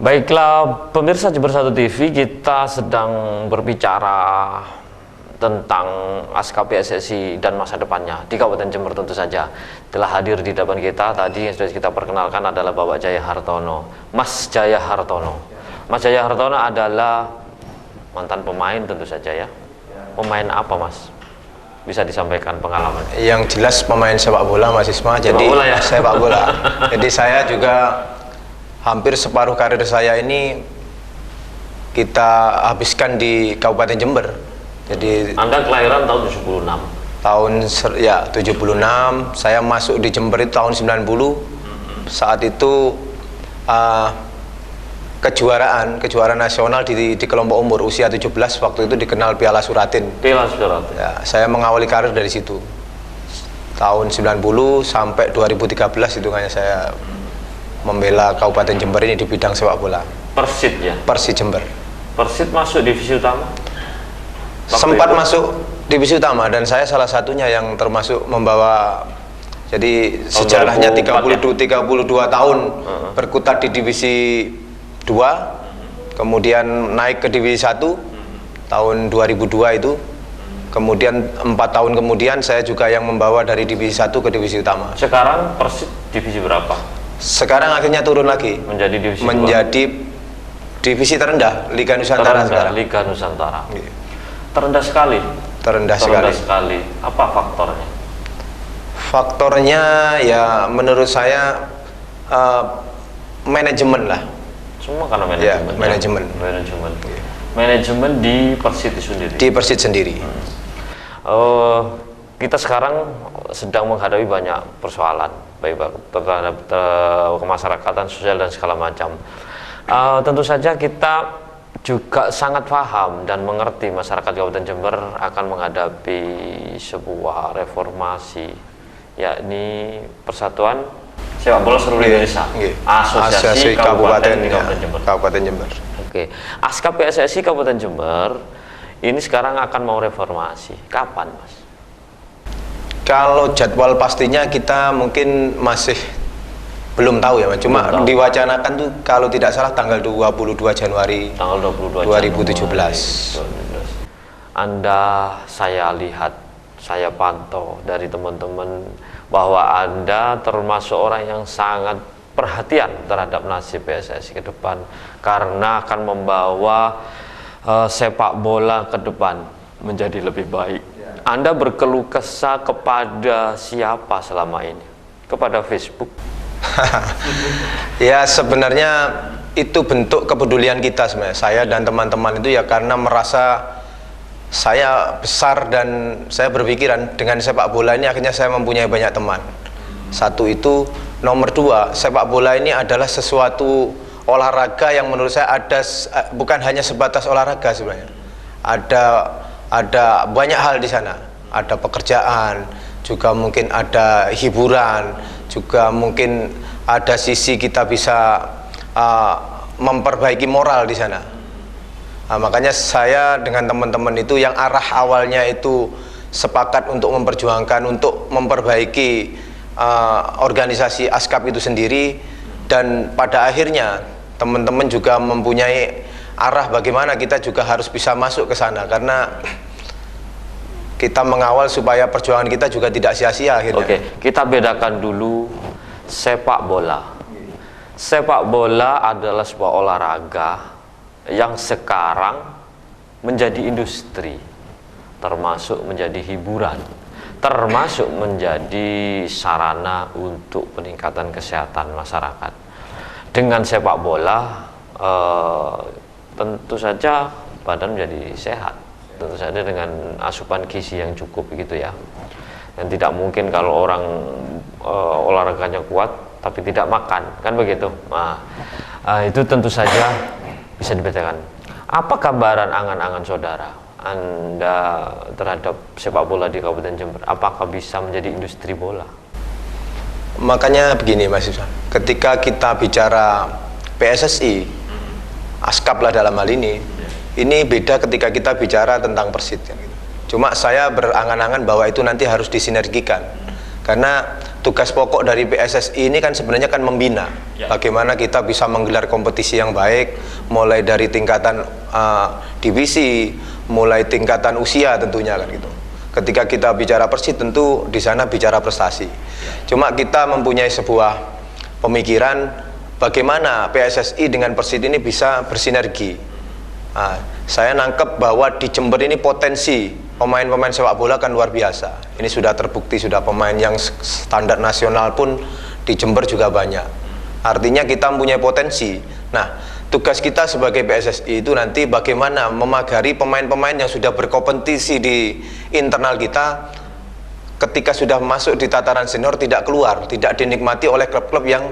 Baiklah pemirsa Jember 1 TV, kita sedang berbicara tentang ASKA PSSI dan masa depannya di Kabupaten Jember. Tentu saja telah hadir di depan kita tadi yang sudah kita perkenalkan adalah Bapak Jaya Hartono, Mas Jaya Hartono. Mas Jaya Hartono adalah mantan pemain tentu saja ya. Pemain apa Mas? Bisa disampaikan pengalaman? Yang jelas pemain sepak bola Mas Isma. Jadi bola ya? sepak bola. Jadi saya juga hampir separuh karir saya ini kita habiskan di Kabupaten Jember. Jadi Anda kelahiran tahun 76. Tahun 76, saya masuk di Jember itu tahun 90. Saat itu kejuaraan nasional di kelompok umur usia 17 waktu itu dikenal Piala Suratin. Piala Suratin. Ya, saya mengawali karir dari situ. Tahun 90 sampai 2013 hitungannya saya membela Kabupaten Jember ini di bidang sepak bola. Persit ya? Persit Jember. Persit masuk divisi utama? Sempat masuk divisi utama dan saya salah satunya yang termasuk membawa. Jadi sejarahnya 32 tahun berkutat di divisi 2, kemudian naik ke divisi 1 tahun 2002 itu. Kemudian 4 tahun kemudian saya juga yang membawa dari divisi 1 ke divisi utama. Sekarang Persit divisi berapa? Sekarang akhirnya turun lagi menjadi divisi 2. Divisi terendah Liga Nusantara sekarang. Liga Nusantara. Terendah sekali. Terendah sekali. Apa faktornya? Faktornya ya menurut saya manajemen lah. Semua karena manajemen. Ya, manajemen di Persit sendiri. Di Persit sendiri. Kita sekarang sedang menghadapi banyak persoalan, baik terhadap kemasyarakatan, sosial dan segala macam. Tentu saja kita juga sangat paham dan mengerti masyarakat Kabupaten Jember akan menghadapi sebuah reformasi, yakni Persatuan Sepak Bola Seluruh Indonesia, Asosiasi Kabupaten Jember. Kabupaten Jember. Oke, ASKA PSSI Kabupaten Jember ini sekarang akan mau reformasi. Kapan, Mas? Kalau jadwal pastinya kita mungkin masih belum tahu ya, Mas. Cuma diwacanakan tuh kalau tidak salah tanggal 22 Januari 2017. Anda saya lihat, saya pantau dari teman-teman bahwa Anda termasuk orang yang sangat perhatian terhadap nasib PSSI ke depan karena akan membawa sepak bola ke depan menjadi lebih baik. Anda berkeluh kesah kepada siapa selama ini? Kepada Facebook? Ya sebenarnya itu bentuk kepedulian kita sebenarnya. Saya dan teman-teman itu ya karena merasa saya besar dan saya berpikiran dengan sepak bola ini akhirnya saya mempunyai banyak teman. Satu itu, nomor dua, sepak bola ini adalah sesuatu olahraga yang menurut saya bukan hanya sebatas olahraga sebenarnya. Ada banyak hal di sana. Ada pekerjaan, juga mungkin ada hiburan, juga mungkin ada sisi kita bisa memperbaiki moral di sana. Nah, makanya saya dengan teman-teman itu yang arah awalnya itu sepakat untuk memperjuangkan, untuk memperbaiki organisasi ASKAP itu sendiri, dan pada akhirnya teman-teman juga mempunyai arah bagaimana kita juga harus bisa masuk ke sana karena kita mengawal supaya perjuangan kita juga tidak sia-sia akhirnya. Oke, kita bedakan dulu sepak bola. Sepak bola adalah sebuah olahraga yang sekarang menjadi industri, termasuk menjadi hiburan, termasuk menjadi sarana untuk peningkatan kesehatan masyarakat. Dengan sepak bola tentu saja badan menjadi sehat, tentu saja dengan asupan gizi yang cukup gitu ya. Dan tidak mungkin kalau orang olahraganya kuat tapi tidak makan, kan begitu. Nah, itu tentu saja bisa dibedakan. Apa gambaran angan-angan saudara Anda terhadap sepak bola di Kabupaten Jember? Apakah bisa menjadi industri bola? Makanya begini Mas Yusuf, ketika kita bicara PSSI, ASKAP lah dalam hal ini beda ketika kita bicara tentang Persit. Cuma saya berangan-angan bahwa itu nanti harus disinergikan Karena tugas pokok dari PSSI ini kan sebenarnya kan membina bagaimana kita bisa menggelar kompetisi yang baik, mulai dari tingkatan divisi, mulai tingkatan usia tentunya kan gitu. Ketika kita bicara Persid tentu di sana bicara prestasi. Cuma kita mempunyai sebuah pemikiran bagaimana PSSI dengan Persid ini bisa bersinergi. Saya nangkep bahwa di Jember ini potensi pemain-pemain sepak bola kan luar biasa. Ini sudah terbukti, sudah pemain yang standar nasional pun di Jember juga banyak. Artinya kita mempunyai potensi. Nah, tugas kita sebagai PSSI itu nanti bagaimana memagari pemain-pemain yang sudah berkompetisi di internal kita, ketika sudah masuk di tataran senior tidak keluar, tidak dinikmati oleh klub-klub yang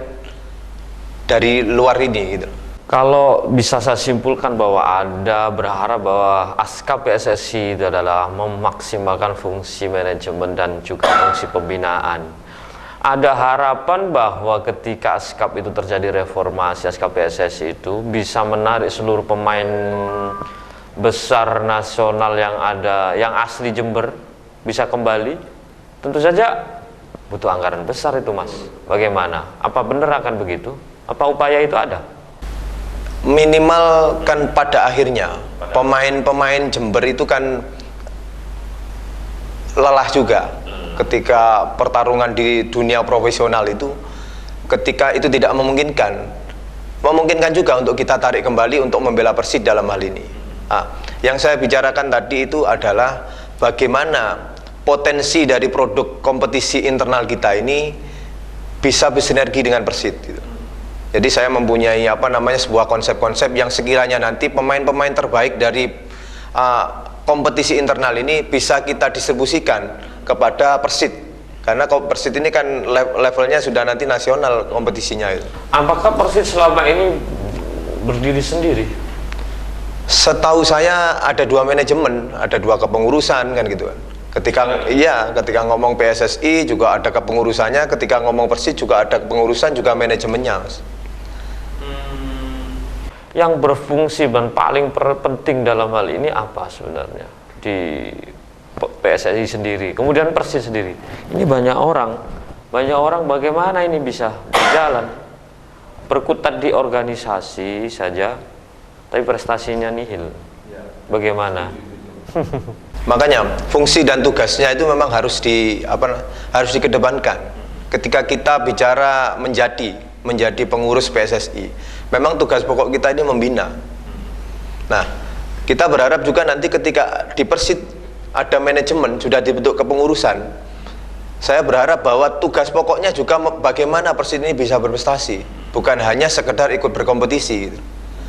dari luar ini gitu. Kalau bisa saya simpulkan bahwa Anda berharap bahwa ASKAP PSSI itu adalah memaksimalkan fungsi manajemen dan juga fungsi pembinaan. Ada harapan bahwa ketika ASKAP itu terjadi reformasi, ASKAP PSSI itu bisa menarik seluruh pemain besar nasional yang ada, yang asli Jember bisa kembali. Tentu saja butuh anggaran besar itu, Mas. Bagaimana? Apa benar akan begitu? Apa upaya itu ada? Minimal kan pada akhirnya pemain-pemain Jember itu kan lelah juga ketika pertarungan di dunia profesional itu, ketika itu tidak memungkinkan juga untuk kita tarik kembali untuk membela Persid dalam hal ini. Yang saya bicarakan tadi itu adalah bagaimana potensi dari produk kompetisi internal kita ini bisa bersinergi dengan Persid gitu. Jadi saya mempunyai sebuah konsep-konsep yang sekiranya nanti pemain-pemain terbaik dari kompetisi internal ini bisa kita distribusikan kepada Persid, karena Persid ini kan levelnya sudah nanti nasional kompetisinya itu. Apakah Persid selama ini berdiri sendiri? Setahu saya ada 2 manajemen, ada 2 kepengurusan kan gitu kan. Ketika ngomong PSSI juga ada kepengurusannya, ketika ngomong Persid juga ada kepengurusan juga manajemennya, Mas. Yang berfungsi dan paling penting dalam hal ini apa sebenarnya di PSSI sendiri, kemudian Persid sendiri? Ini banyak orang bagaimana ini bisa berjalan, berkutat di organisasi saja tapi prestasinya nihil. Bagaimana? Makanya fungsi dan tugasnya itu memang harus dikedepankan. Ketika kita bicara menjadi pengurus PSSI, memang tugas pokok kita ini membina. Nah, kita berharap juga nanti ketika di Persid ada manajemen, sudah dibentuk kepengurusan, saya berharap bahwa tugas pokoknya juga bagaimana Persid ini bisa berprestasi, bukan hanya sekedar ikut berkompetisi.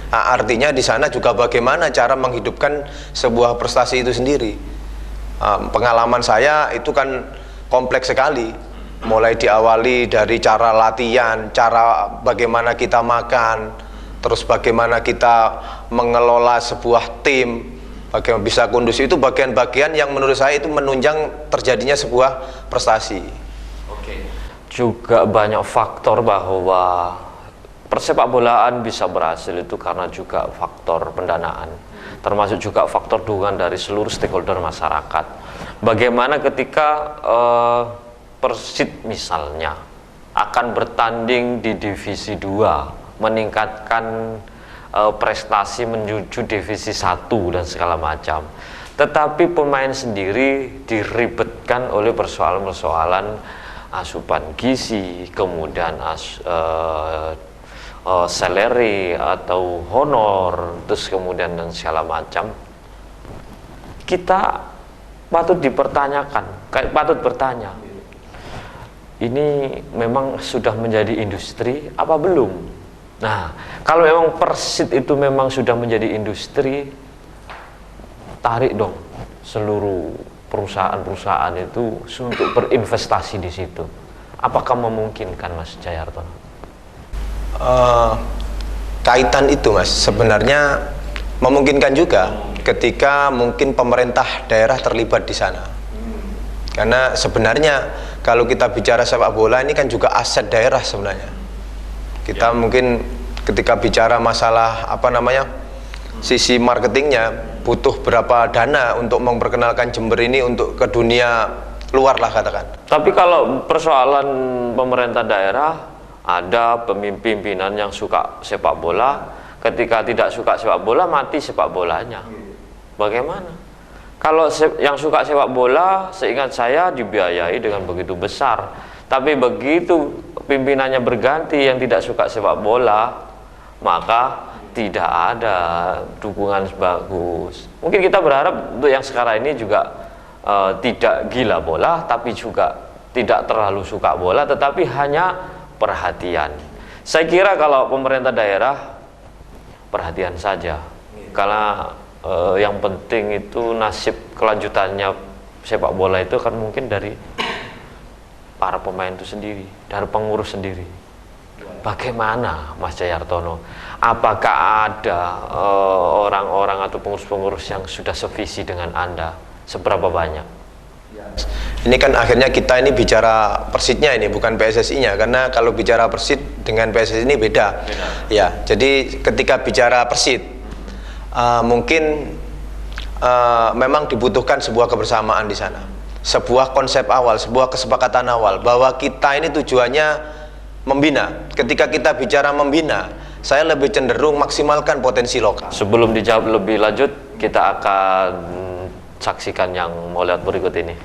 Artinya di sana juga bagaimana cara menghidupkan sebuah prestasi itu sendiri. Pengalaman saya itu kan kompleks sekali, mulai diawali dari cara latihan, cara bagaimana kita makan, terus bagaimana kita mengelola sebuah tim, bagaimana bisa kondusif, itu bagian-bagian yang menurut saya itu menunjang terjadinya sebuah prestasi. Juga banyak faktor bahwa persepak bolaan bisa berhasil itu karena juga faktor pendanaan, termasuk juga faktor dukungan dari seluruh stakeholder masyarakat. Bagaimana ketika Persid misalnya akan bertanding di divisi 2, meningkatkan prestasi menuju divisi 1 dan segala macam, tetapi pemain sendiri diribetkan oleh persoalan-persoalan asupan gizi, kemudian salary atau honor, terus kemudian dan segala macam. Kita patut bertanya, ini memang sudah menjadi industri apa belum? Nah, kalau memang Persid itu memang sudah menjadi industri, tarik dong seluruh perusahaan-perusahaan itu untuk berinvestasi di situ. Apakah memungkinkan, Mas Jayartono? Kaitan itu, Mas, sebenarnya memungkinkan juga ketika mungkin pemerintah daerah terlibat di sana. Karena sebenarnya kalau kita bicara sepak bola ini kan juga aset daerah sebenarnya. Kita mungkin ketika bicara masalah sisi marketingnya, butuh berapa dana untuk memperkenalkan Jember ini untuk ke dunia luar lah katakan. Tapi kalau persoalan pemerintah daerah, ada pimpinan yang suka sepak bola, ketika tidak suka sepak bola mati sepak bolanya. Bagaimana? Kalau yang suka sepak bola, seingat saya dibiayai dengan begitu besar. Tapi begitu pimpinannya berganti yang tidak suka sepak bola, maka tidak ada dukungan bagus. Mungkin kita berharap untuk yang sekarang ini juga tidak gila bola, tapi juga tidak terlalu suka bola, tetapi hanya perhatian. Saya kira kalau pemerintah daerah perhatian saja, karena yang penting itu nasib kelanjutannya sepak bola itu kan mungkin dari para pemain itu sendiri, dari pengurus sendiri. Bagaimana Mas Jayartono? Apakah ada orang-orang atau pengurus-pengurus yang sudah sevisi dengan Anda? Seberapa banyak? Ini kan akhirnya kita ini bicara Persitnya ini, bukan PSSI-nya, karena kalau bicara Persit dengan PSSI ini beda. Ya, jadi ketika bicara Persit, mungkin memang dibutuhkan sebuah kebersamaan di sana, sebuah konsep awal, sebuah kesepakatan awal bahwa kita ini tujuannya membina. Ketika kita bicara membina, saya lebih cenderung maksimalkan potensi lokal. Sebelum dijawab lebih lanjut, kita akan saksikan yang mau lihat berikut ini.